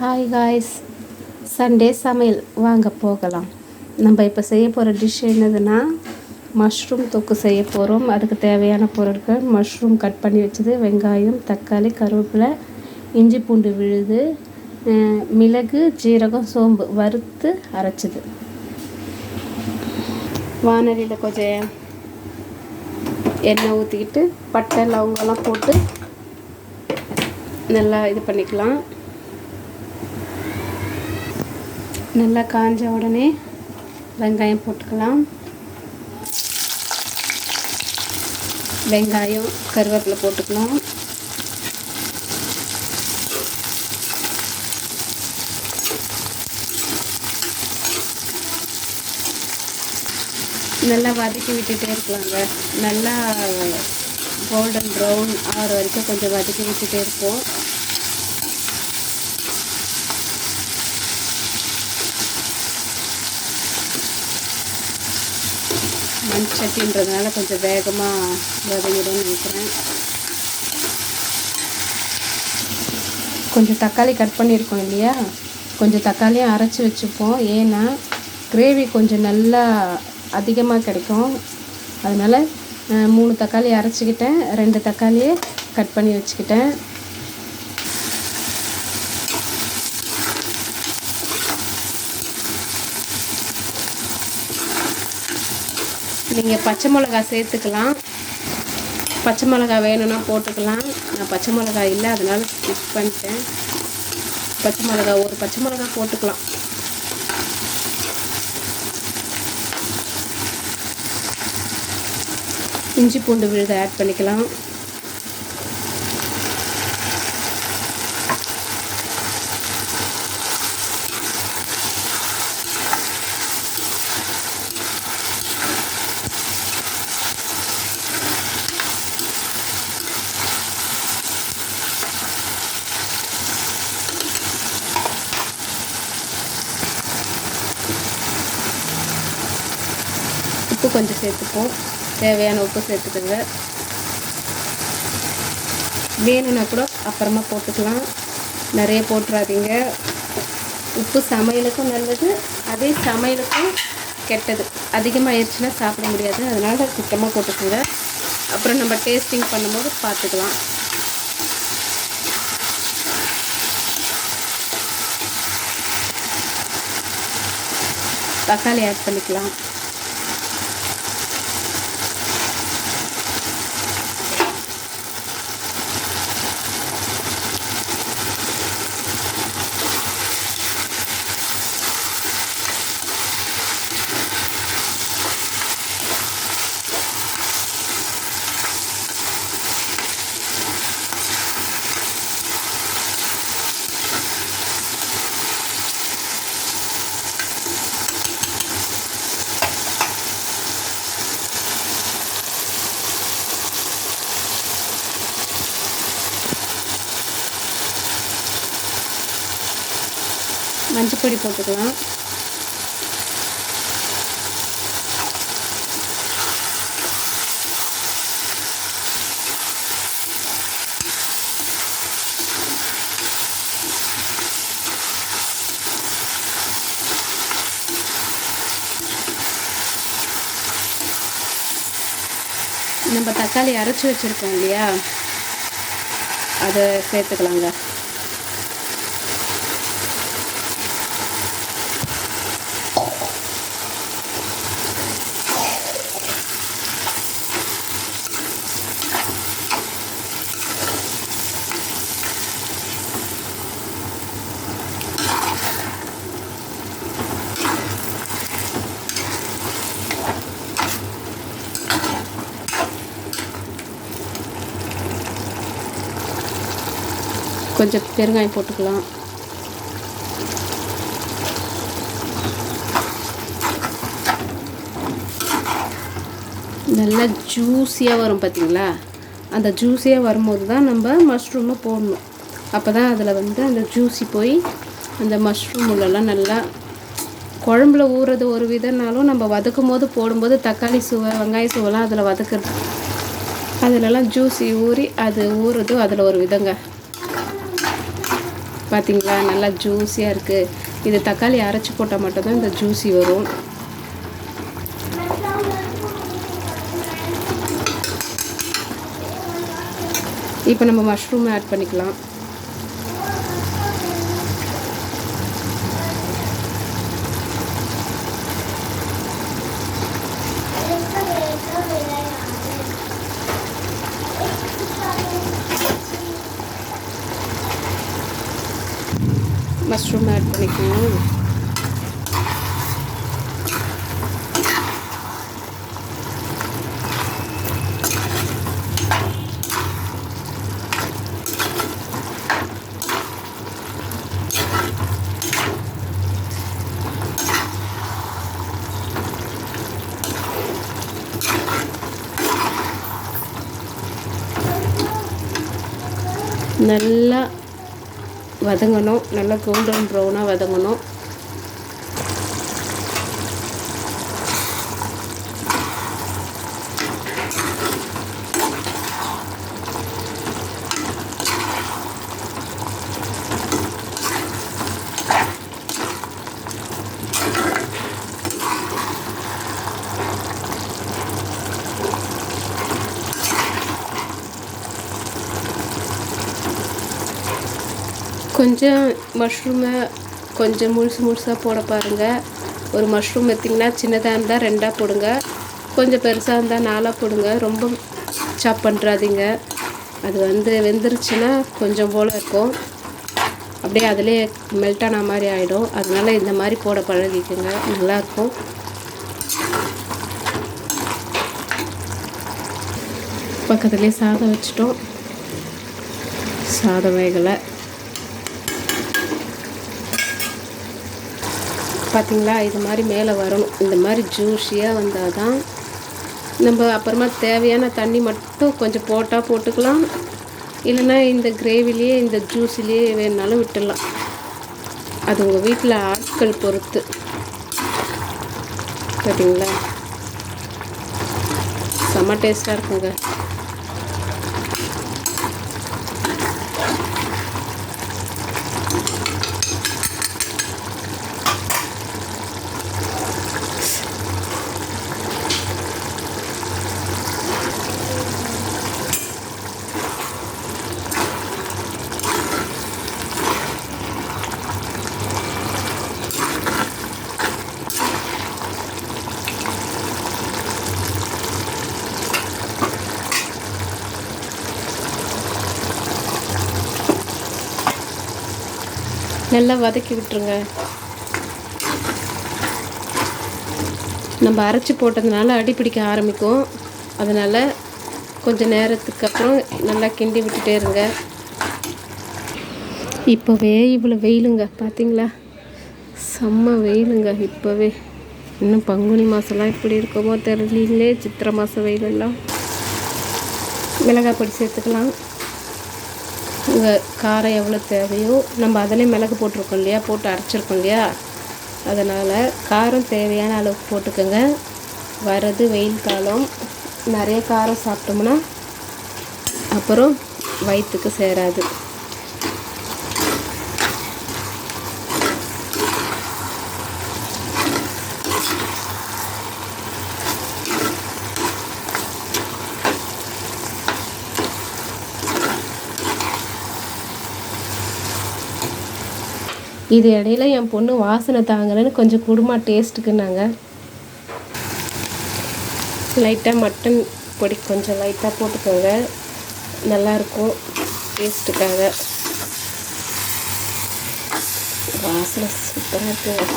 Hi guys, Sunday சமையல் வாங்க போகலாம். நம்ம இப்போ செய்ய போகிற டிஷ் என்னதுன்னா மஷ்ரூம் தொக்கு செய்ய போகிறோம். அதுக்கு தேவையான பொருட்கள்: மஷ்ரூம் கட் பண்ணி வச்சது, வெங்காயம், தக்காளி, கருவேப்பிலை, இஞ்சி பூண்டு விழுது, மிளகு, ஜீரகம், சோம்பு வறுத்து அரைச்சது. வானலியில் கொஞ்சம் எண்ணெய் ஊற்றிக்கிட்டு பட்டை லவங்கெல்லாம் போட்டு நல்லா இது பண்ணிக்கலாம். நல்லா காஞ்ச உடனே வெங்காயம் போட்டுக்கலாம். வெங்காயம், கருவேப்பிலை போட்டுக்கலாம். நல்லா வதக்கி விட்டுட்டே இருக்கலாங்க. நல்லா கோல்டன் ப்ரௌன் ஆகிற வரைக்கும் கொஞ்சம் வதக்கி விட்டுட்டே இருப்போம். மண் சட்டின்றதுனால கொஞ்சம் வேகமாக வதங்கிடும்னு நினைக்கிறேன். கொஞ்சம் தக்காளி கட் பண்ணியிருக்கோம் இல்லையா, கொஞ்சம் தக்காளியும் அரைச்சி வச்சுப்போம். ஏன்னா கிரேவி கொஞ்சம் நல்லா அதிகமாக கிடைக்கும். அதனால் 3 தக்காளி அரைச்சிக்கிட்டேன், 2 தக்காளியை கட் பண்ணி வச்சுக்கிட்டேன். நீங்கள் பச்சை மிளகா சேர்த்துக்கலாம். பச்சை மிளகா வேணும்னா போட்டுக்கலாம். நான் பச்சை மிளகா இல்லை, அதனால் ஸ்கிப் பண்ணிட்டேன். பச்சை மிளகா ஒரு பச்சை மிளகா போட்டுக்கலாம். இஞ்சி பூண்டு விழுதை ஆட் பண்ணிக்கலாம். உப்பு கொஞ்சம் சேர்த்துப்போம். தேவையான உப்பு சேர்த்துக்கோங்க. வேணும்னா கூட அப்புறமா போட்டுக்கலாம், நிறைய போட்டுறாதீங்க. உப்பு சமையலுக்கும் நல்லது, அதே சமையலுக்கும் கெட்டது. அதிகமாக ஆயிடுச்சுன்னா சாப்பிட முடியாது, அதனால் சுத்தமாக போட்டுக்கோங்க. அப்புறம் நம்ம டேஸ்டிங் பண்ணும்போது பார்த்துக்கலாம். தக்காளி ஆட் பண்ணிக்கலாம். மஞ்சப்பொடி போட்டுக்கலாம். நம்ம தக்காளி அரைச்சி வச்சுருக்கோம் இல்லையா, அதை சேர்த்துக்கலாங்க. கொஞ்சம் பெருங்காயம் போட்டுக்கலாம். நல்லா ஜூஸியாக வரும் பார்த்தீங்களா? அந்த ஜூஸியாக வரும்போது தான் நம்ம மஷ்ரூமை போடணும். அப்போ தான் அதில் அந்த ஜூஸி போய் அந்த மஷ்ரூம் உள்ளெல்லாம் நல்லா குழம்புல ஊறுறது ஒரு விதம்னாலும், நம்ம வதக்கும் போது போடும்போது தக்காளி சுவை, வெங்காய சுவைலாம் அதில் வதக்குறது, அதிலெல்லாம் ஜூஸி ஊறி அது ஊறுறதும் அதில் ஒரு விதங்க. பார்த்திங்களா, நல்லா ஜூஸியாக இருக்குது. இது தக்காளி அரைச்சி போட்டால் மட்டும்தான் இந்த ஜூஸி வரும். இப்போ நம்ம மஷ்ரூம் ஆட் பண்ணிக்கலாம். மஷ்ரூம் ஆட் பண்ணிக்கலாம். நல்லா வதங்கணும், நல்லா கோல்டன் ப்ரௌனாக வதங்கணும். கொஞ்சம் மஷ்ரூமை கொஞ்சம் முழுசாக போட பாருங்கள். ஒரு மஷ்ரூம் எடுத்திங்கன்னா சின்னதாக இருந்தால் 2ஆக போடுங்க, கொஞ்சம் பெருசாக இருந்தால் 4ஆக போடுங்க. ரொம்ப சாப் பண்ணுறாதீங்க. அது வெந்துருச்சுன்னா கொஞ்சம் போல் இருக்கும், அப்படியே அதிலே மெல்ட் ஆன மாதிரி ஆகிடும். அதனால் இந்த மாதிரி போட பழகிக்குங்க, நல்லாயிருக்கும். பக்கத்துலேயே சாதம் வச்சிட்டோம், சாதம் வேகலை. பார்த்திங்களா, இது மாதிரி மேலே வரணும். இந்த மாதிரி ஜூஸியாக வந்தால் தான் நம்ம அப்புறமா தேவையான தண்ணி மட்டும் கொஞ்சம் போட்டுக்கலாம். இல்லைன்னா இந்த கிரேவிலேயே இந்த ஜூஸிலேயே வேணுனாலும் விட்டுடலாம். அது உங்கள் வீட்டில் ஆட்கள் பொறுத்து. பார்த்திங்களா, செம்ம டேஸ்ட்டாக இருக்குங்க. நல்லா வதக்கி விட்டுருங்க. நம்ம அரைச்சி போட்டதுனால அடி பிடிக்க ஆரம்பிக்கும். அதனால் கொஞ்சம் நேரத்துக்கு அப்புறம் நல்லா கிண்டி விட்டுட்டே இருங்க. இப்போவே இவ்வளோ வெயிலுங்க, பார்த்திங்களா, செம்ம வெயிலுங்க இப்போவே. இன்னும் பங்குனி மாதம்லாம் எப்படி இருக்குமோ தெரியலீங்களே. சித்திரை மாதம் வெயிலெல்லாம். மிளகாய் பொடி சேர்த்துக்கலாம். உங்கள் காரம் எவ்வளோ தேவையோ, நம்ம அதிலே மிளகு போட்டிருக்கோம் இல்லையா, போட்டு அரைச்சிருக்கோம் இல்லையா, அதனால் காரம் தேவையான அளவுக்கு போட்டுக்கோங்க. வரது வெயில் காலம், நிறைய காரம் சாப்பிட்டோம்னா அப்புறம் வயிற்றுக்கு சேராது. இது இடையில என் பொண்ணு வாசனை தாங்கலைன்னு கொஞ்சம் குருமா டேஸ்ட்டுக்குன்னாங்க. லைட்டாக மட்டன் பொடி கொஞ்சம் லைட்டாக போட்டுக்கோங்க, நல்லாயிருக்கும் டேஸ்ட்டுக்காக. வாசனை சூப்பராக இருக்குங்க.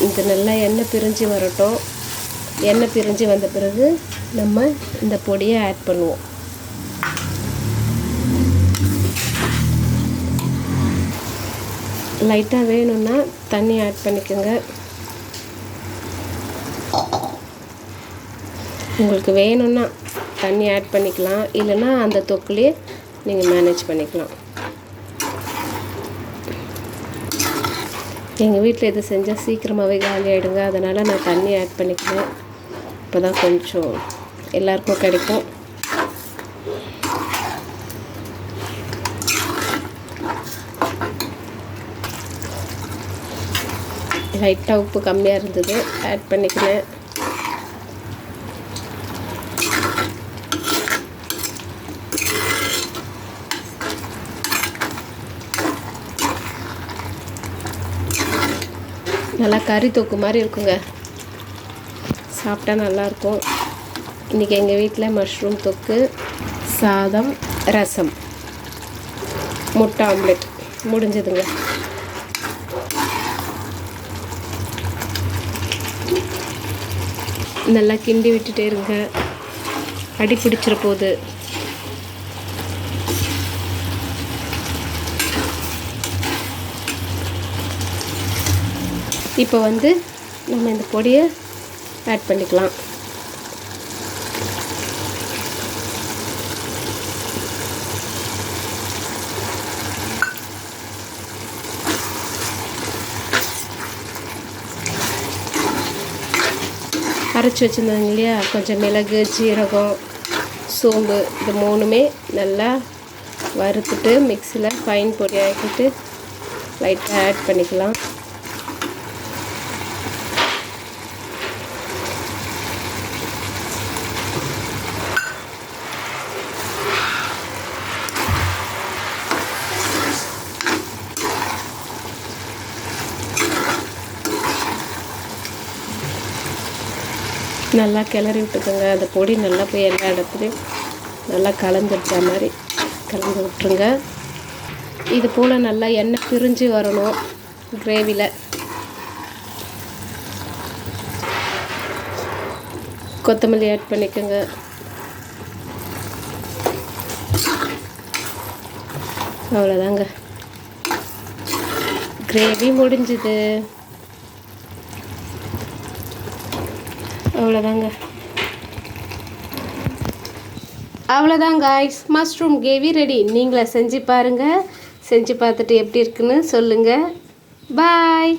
இது நல்லா எண்ணெய் பிரிஞ்சு வரட்டும். எண்ணெய் பிரிஞ்சு வந்த பிறகு நம்ம இந்த பொடியை ஆட் பண்ணுவோம். லைட்டாக வேணும்னா தண்ணி ஆட் பண்ணிக்கோங்க. உங்களுக்கு வேணும்னா தண்ணி ஆட் பண்ணிக்கலாம், இல்லைன்னா அந்த தொக்குலேயே நீங்கள் மேனேஜ் பண்ணிக்கலாம். எங்கள் வீட்டில் இது செஞ்சால் சீக்கிரமாகவே காலி ஆகிடுங்க, அதனால் நான் தண்ணி ஆட் பண்ணிக்கிறேன். இப்போ தான் கொஞ்சம் எல்லாருக்கும் கிடைக்கும். லைட்டாக உப்பு கம்மியாக இருந்தது, ஆட் பண்ணிக்கிறேன். நல்லா கறி தொக்கு மாதிரி இருக்குங்க, சாப்பிட்டா நல்லாயிருக்கும். இன்றைக்கி எங்கள் வீட்டில் மஷ்ரூம் தொக்கு, சாதம், ரசம், முட்டை ஆம்லெட் முடிஞ்சதுங்க. நல்லா கிண்டி விட்டுட்டே இருங்க, அடி பிடிச்சிட போகுது. இப்போ நம்ம இந்த பொடியை ஆட் பண்ணிக்கலாம். அரைச்சி வச்சுருந்தாங்க இல்லையா, கொஞ்சம் மிளகு, ஜீரகம், சோம்பு, இது மூணுமே நல்லா வறுத்துட்டு மிக்சியில் ஃபைன் பொடி ஆக்கிட்டு லைட்டாக ஆட் பண்ணிக்கலாம். நல்லா கிளறி விட்டுக்கோங்க. அந்த பொடி நல்லா போய் எல்லா இடத்துலையும் நல்லா கலந்துடுச்ச மாதிரி கலந்து விட்டுருங்க. இது போல் நல்லா எண்ணெய் பிரிஞ்சு வரணும் கிரேவியில். கொத்தமல்லி ஆட் பண்ணிக்கோங்க. அவ்வளோதாங்க, கிரேவி முடிஞ்சுது. அவ்வளோதாங்க காய்ஸ், மஷ்ரூம் கிரேவி ரெடி. நீங்களே செஞ்சு பாருங்கள், செஞ்சு பார்த்துட்டு எப்படி இருக்குன்னு சொல்லுங்கள். பாய்.